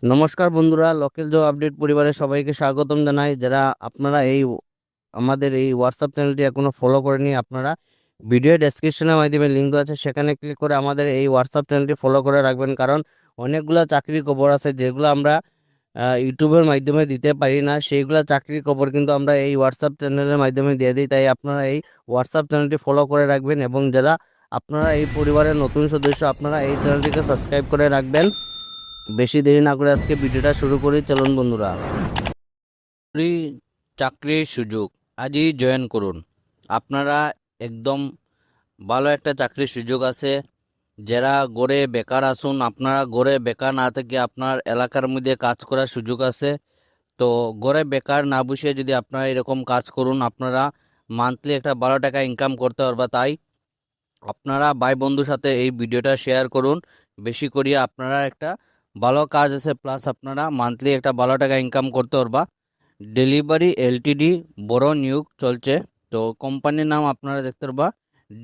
নমস্কার বন্ধুরা, local job update পরিবারের সবাইকে স্বাগতম জানাই। যারা আপনারা আমাদের এই হোয়াটসঅ্যাপ চ্যানেলটি এখনো ফলো করেনি, আপনারা ভিডিও ডেসক্রিপশনের মাধ্যমে লিঙ্ক দেওয়া আছে, সেখানে ক্লিক করে আমাদের এই হোয়াটসঅ্যাপ চ্যানেলটি ফলো করে রাখবেন। কারণ অনেকগুলো চাকরির খবর আছে যেগুলো আমরা ইউটিউবের মাধ্যমে দিতে পারি না, সেইগুলো চাকরির খবর কিন্তু আমরা এই হোয়াটসঅ্যাপ চ্যানেলের মাধ্যমে দিয়ে দিই। তাই আপনারা এই হোয়াটসঅ্যাপ চ্যানেলটি ফলো করে রাখবেন, এবং যারা আপনারা এই পরিবারের নতুন সদস্য, আপনারা এই চ্যানেলটিকে সাবস্ক্রাইব করে রাখবেন। বেশি দেরি না করে আজকে ভিডিওটা শুরু করি, চলুন বন্ধুরা। ফ্রি চাকরির সুযোগ আজই জয়েন করুন। আপনারা একদম ভালো একটা চাকরির সুযোগ আছে। যারা গড়ে বেকার আসুন, আপনারা গড়ে বেকার না থেকে আপনার এলাকার মধ্যে কাজ করার সুযোগ আছে। তো গড়ে বেকার না বসে যদি আপনারা এরকম কাজ করুন, আপনারা মান্থলি একটা ভালো টাকা ইনকাম করতে পারবা। তাই আপনারা ভাই বন্ধুর সাথে এই ভিডিওটা শেয়ার করুন বেশি করিয়া। আপনারা একটা ভালো কাজ আছে, প্লাস আপনারা মান্থলি একটা ভালো টাকা ইনকাম করতে পারবা। ডেলিভারি এলটিডি বড় নিয়োগ চলছে। তো কোম্পানির নাম আপনারা দেখতে পারবা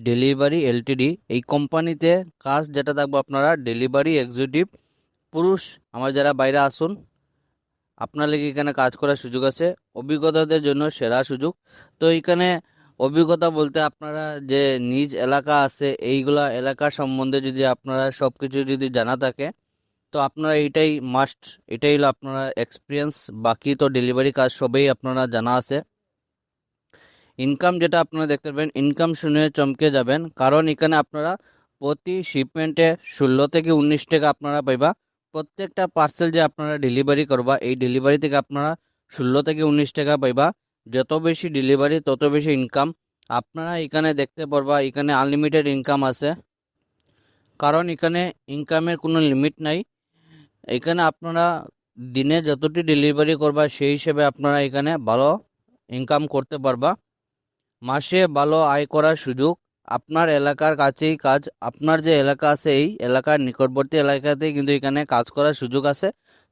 ডেলিভারি এলটিডি। এই কোম্পানিতে কাজ যেটা থাকবে, আপনারা ডেলিভারি এক্সিকিউটিভ পুরুষ। আমার যারা বাইরে আসুন, আপনার লেগে এখানে কাজ করার সুযোগ আছে। অভিজ্ঞতাদের জন্য সেরা সুযোগ। তো এখানে অভিজ্ঞতা বলতে আপনারা যে নিজ এলাকা আছে, এইগুলা এলাকা সম্বন্ধে যদি আপনারা সব কিছু যদি জানা থাকে, তো আপনারা এইটাই মাস্ট, এটাই হলো আপনারা এক্সপিরিয়েন্স। বাকি তো ডেলিভারি কাজ সবেই আপনারা জানা আছে। ইনকাম যেটা আপনারা দেখতে পাবেন, ইনকাম শুনে চমকে যাবেন, কারণ এখানে আপনারা প্রতি শিপমেন্টে 16 থেকে 19 টাকা আপনারা পাইবা। প্রত্যেকটা পার্সেল যে আপনারা ডেলিভারি করবা, এই ডেলিভারি থেকে আপনারা 16 থেকে 19 টাকা পাইবা। যত বেশি ডেলিভারি তত বেশি ইনকাম। আপনারা এখানে দেখতে পারবা এখানে আনলিমিটেড ইনকাম আছে, কারণ এখানে ইনকামের কোনো লিমিট নাই। এখানে আপনারা দিনে যতটি ডেলিভারি করবা সেই হিসেবে আপনারা এখানে ভালো ইনকাম করতে পারবা। মাসে ভালো আয় করার সুযোগ। আপনার এলাকার কাছেই কাজ, আপনার যে এলাকা আছে এই এলাকার নিকটবর্তী এলাকাতেই কিন্তু এখানে কাজ করার সুযোগ আছে।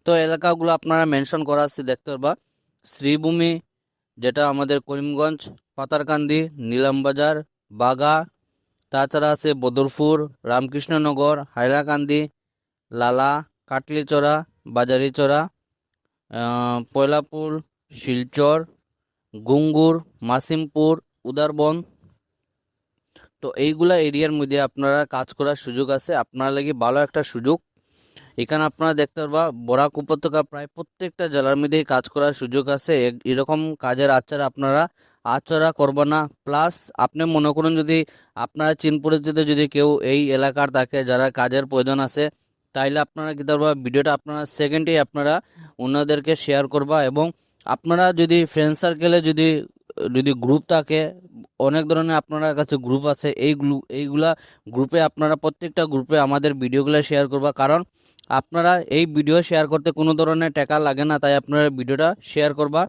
তো এলাকাগুলো আপনারা মেনশন করা আছে দেখতে পারবা। শ্রীভূমি, যেটা আমাদের করিমগঞ্জ, পাতারকান্দি, নিলামবাজার, বাগা, তাছাড়া আছে বদরপুর, রামকৃষ্ণনগর, হাইলাকান্দি, লালা, কাটলিচড়া, বাজারিচড়া, পয়লাপুর, শিলচর, গুঙ্গুর, মাসিমপুর, উদারবন। তো এইগুলা এরিয়ার মধ্যে আপনারা কাজ করার সুযোগ আছে। আপনারা লাগি ভালো একটা সুযোগ। এখানে আপনারা দেখতে পারবা বরাক উপত্যকা প্রায় প্রত্যেকটা জেলার মধ্যেই কাজ করার সুযোগ আছে। এরকম কাজের আচ্ছারা আপনারা আচরা করবা না। প্লাস আপনি মনে করুন যদি আপনারা চীন পরিচিত যদি কেউ এই এলাকার থাকে যারা কাজের প্রয়োজন আছে, তাইলে আপনারা কি করবা, ভিডিওটা আপনারা সেকেন্ডেই আপনারা অন্যদেরকে শেয়ার করবা। এবং আপনারা যদি ফ্রেন্ড সার্কেলে যদি যদি গ্রুপ থাকে, অনেক ধরনের আপনার কাছে গ্রুপ আছে, এইগুলা গ্রুপে আপনারা প্রত্যেকটা গ্রুপে আমাদের ভিডিওগুলো শেয়ার করবা। কারণ আপনারা এই ভিডিও শেয়ার করতে কোনো ধরনের টাকা লাগে না, তাই আপনারা ভিডিওটা শেয়ার করবা।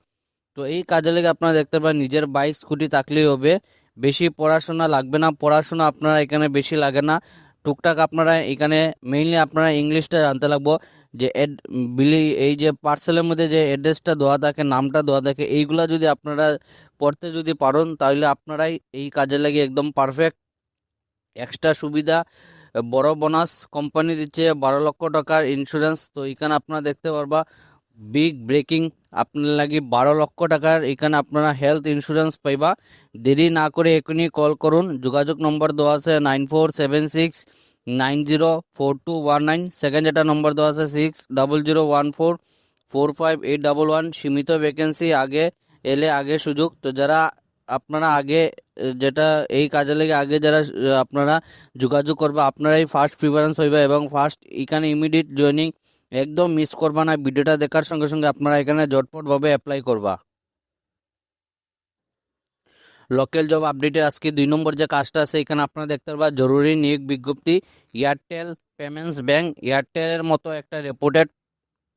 তো এই কাজে লেগে আপনারা দেখতে পাবেন নিজের বাইক স্কুটি থাকলেই হবে, বেশি পড়াশোনা লাগবে না। পড়াশোনা আপনারা এখানে বেশি লাগে না। টুকটাক আপনারা এখানে মেইনলি আপনারা ইংলিশটা জানতে লাগবো। যে এই যে পার্সেলের মধ্যে যে অ্যাড্রেসটা দেওয়া থাকে, নামটা দেওয়া থাকে, এইগুলা যদি আপনারা পড়তে যদি পারেন, তাহলে আপনারাই এই কাজে লাগে একদম পারফেক্ট। এক্সট্রা সুবিধা, বড় বোনাস কোম্পানি দিচ্ছে, 12 লক্ষ টাকার ইন্স্যুরেন্স। তো এখানে আপনারা দেখতে পারবা বিগ ব্রেকিং, আপনার লাগি 12 লক্ষ টাকার এখানে আপনারা হেলথ ইন্স্যুরেন্স পাইবা। দেরি না করে এখনই কল করুন। যোগাযোগ নম্বর দেওয়া আছে 9476904219। সেকেন্ড যেটা নম্বর দেওয়া আছে 6001445811। সীমিত ভ্যাকেন্সি, আগে এলে আগে সুযোগ। তো যারা আপনারা আগে যেটা এই কাজে লেগে আগে যারা আপনারা যোগাযোগ করবে, আপনারাই ফার্স্ট প্রিফারেন্স পাইবে এবং ফার্স্ট এখানে ইমিডিয়েট জয়েনিং। একদম মিস করবা না। ভিডিওটা দেখার সঙ্গে সঙ্গে আপনারা এখানে ঝটপটভাবে অ্যাপ্লাই করবা। লোকাল জব আপডেটের আজকে 2 নম্বর যে কাজটা আছে, এখানে আপনারা দেখতে পারবা জরুরি নিয়োগ বিজ্ঞপ্তি। এয়ারটেল পেমেন্টস ব্যাংক, এয়ারটেলের মতো একটা রেপুটেড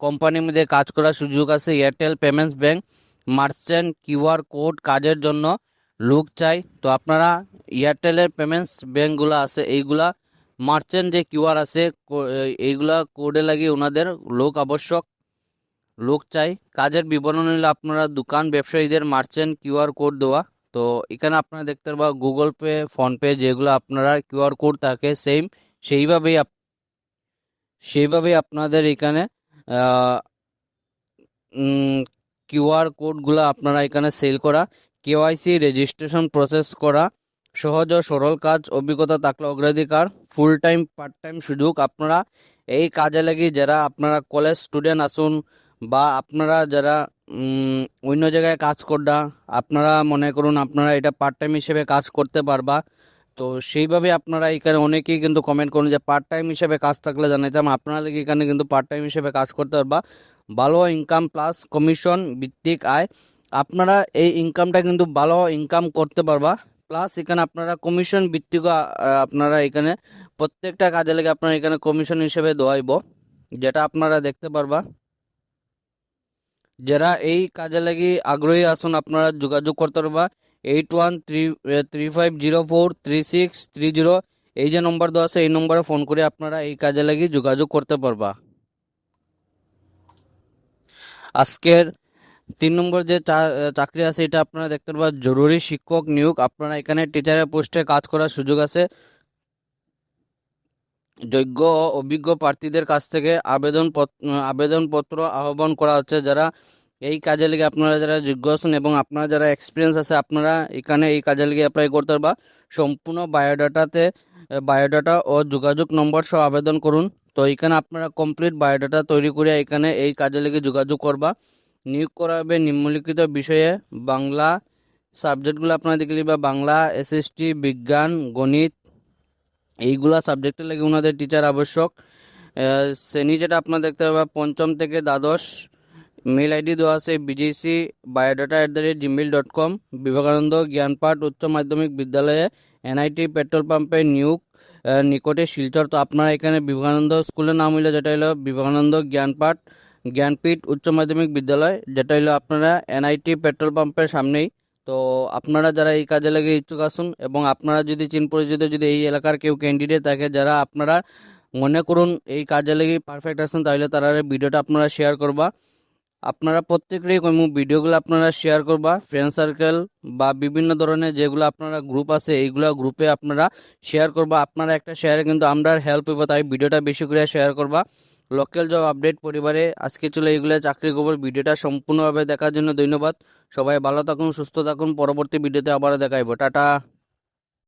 কোম্পানির মধ্যে কাজ করার সুযোগ আছে। Airtel payments bank merchant QR code কাজের জন্য লোক চাই। তো আপনারা এয়ারটেলের পেমেন্টস ব্যাংকগুলো আছে, এইগুলা মার্চেন্ট যে কিউআর আছে, এইগুলা কোডে লাগিয়ে ওনাদের লোক আবশ্যক, লোক চাই। কাজের বিবরণ হলে আপনারা দোকান ব্যবসায়ীদের মার্চেন্ট কিউআর কোড দেওয়া। তো এখানে আপনারা দেখতে পারবা গুগল পে, ফোনপে, যেগুলো আপনারা কিউআর কোড থাকে সেইভাবেই আপনাদের এখানে কিউআর কোডগুলো আপনারা এখানে সেল করা, কেওয়াইসি রেজিস্ট্রেশন প্রসেস করা, সহজ ও সরল কাজ, অভিজ্ঞতা থাকলে অগ্রাধিকার, ফুল টাইম পার্ট টাইম সুযোগ। আপনারা এই কাজে লাগি যারা আপনারা কলেজ স্টুডেন্ট আসুন বা আপনারা যারা অন্য জায়গায় কাজ করডা, আপনারা মনে করুন আপনারা এটা পার্ট টাইম হিসেবে কাজ করতে পারবা। তো সেইভাবে আপনারা এখানে অনেকেই কিন্তু কমেন্ট করুন যে পার্ট টাইম হিসেবে কাজ থাকলে জানাইতাম, আপনারা লাগি এখানে কিন্তু পার্ট টাইম হিসেবে কাজ করতে পারবা। ভালো ইনকাম প্লাস কমিশন ভিত্তিক আয়, আপনারা এই ইনকামটা কিন্তু ভালো ইনকাম করতে পারবা। প্লাস এখানে আপনারা কমিশন ভিত্তিক আপনারা এখানে প্রত্যেকটা কাজে লেগে আপনারা এখানে কমিশন হিসেবে দেওয়াইব, যেটা আপনারা দেখতে পারবা। যারা এই কাজে লাগি আগ্রহী আসুন আপনারা যোগাযোগ করতে পারবা 8135043630। এই যে নম্বর দেওয়া আছে এই নম্বরে ফোন করে আপনারা এই কাজে লাগি যোগাযোগ করতে পারবা। আজকের 3 নম্বর যে চাকরি আছে এটা আপনারা দেখতে পারবা জরুরি শিক্ষক নিয়োগ। আপনারা এখানে টিচারের পোস্টে কাজ করার সুযোগ আছে। যোগ্য ও অভিজ্ঞ প্রার্থীদের কাছ থেকে আবেদনপত্র আহ্বান করা হচ্ছে। যারা এই কাজে লেগে আপনারা যারা যোগ্য আছেন এবং আপনারা যারা এক্সপিরিয়েন্স আছে আপনারা এখানে এই কাজে লেগে অ্যাপ্লাই করতে পারবা। সম্পূর্ণ বায়োডাটা ও যোগাযোগ নম্বর সহ আবেদন করুন। তো এখানে আপনারা কমপ্লিট বায়োডাটা তৈরি করে এখানে এই কাজে লেগে যোগাযোগ করবা। নিয়োগ করা হবে নিম্নলিখিত বিষয়ে। বাংলা সাবজেক্টগুলো আপনারা দেখে নিবা, বাংলা, এসএসটি, বিজ্ঞান, গণিত, এইগুলা সাবজেক্টের লাগে ওনাদের টিচার আবশ্যক। শ্রেণী যেটা আপনারা দেখতে পাবেন 5ম থেকে দ্বাদশ। মেল আইডি দেওয়া আছে bjcbiodata@gmail.com। বিবেকানন্দ জ্ঞানপাঠ উচ্চ মাধ্যমিক বিদ্যালয়ে এনআইটি পেট্রোল পাম্পে নিয়োগ নিকটে শিলচর। তো আপনারা এখানে বিবেকানন্দ স্কুলের নাম হইলো যেটা হলো বিবেকানন্দ জ্ঞানপীঠ উচ্চ মাধ্যমিক বিদ্যালয়, যেটা হলো আপনারা এনআইটি পেট্রোল পাম্পের সামনেই। তো আপনারা যারা এই কাজে লাগে ইচ্ছুক আসুন এবং আপনারা যদি চিন পরিচিত যদি এই এলাকার কেউ ক্যান্ডিডেট থাকে যারা আপনারা মনে করুন এই কাজে লেগে পারফেক্ট আছেন, তাহলে তারা ভিডিওটা আপনারা শেয়ার করবা। আপনারা প্রত্যেকেরই ভিডিওগুলো আপনারা শেয়ার করবা ফ্রেন্ড সার্কেল বা বিভিন্ন ধরনের যেগুলো আপনারা গ্রুপ আছে এইগুলা গ্রুপে আপনারা শেয়ার করবা। আপনারা একটা শেয়ারে কিন্তু আমরা হেল্প হইব, তাই ভিডিওটা বেশি করে শেয়ার করবা। লোকাল জব আপডেট পরিবারে আজকে চলে এইগুলো চাকরি খবর। ভিডিওটা সম্পূর্ণভাবে দেখার জন্য ধন্যবাদ। সবাই ভালো থাকুন, সুস্থ থাকুন। পরবর্তী ভিডিওতে আবার দেখাইব। টাটা।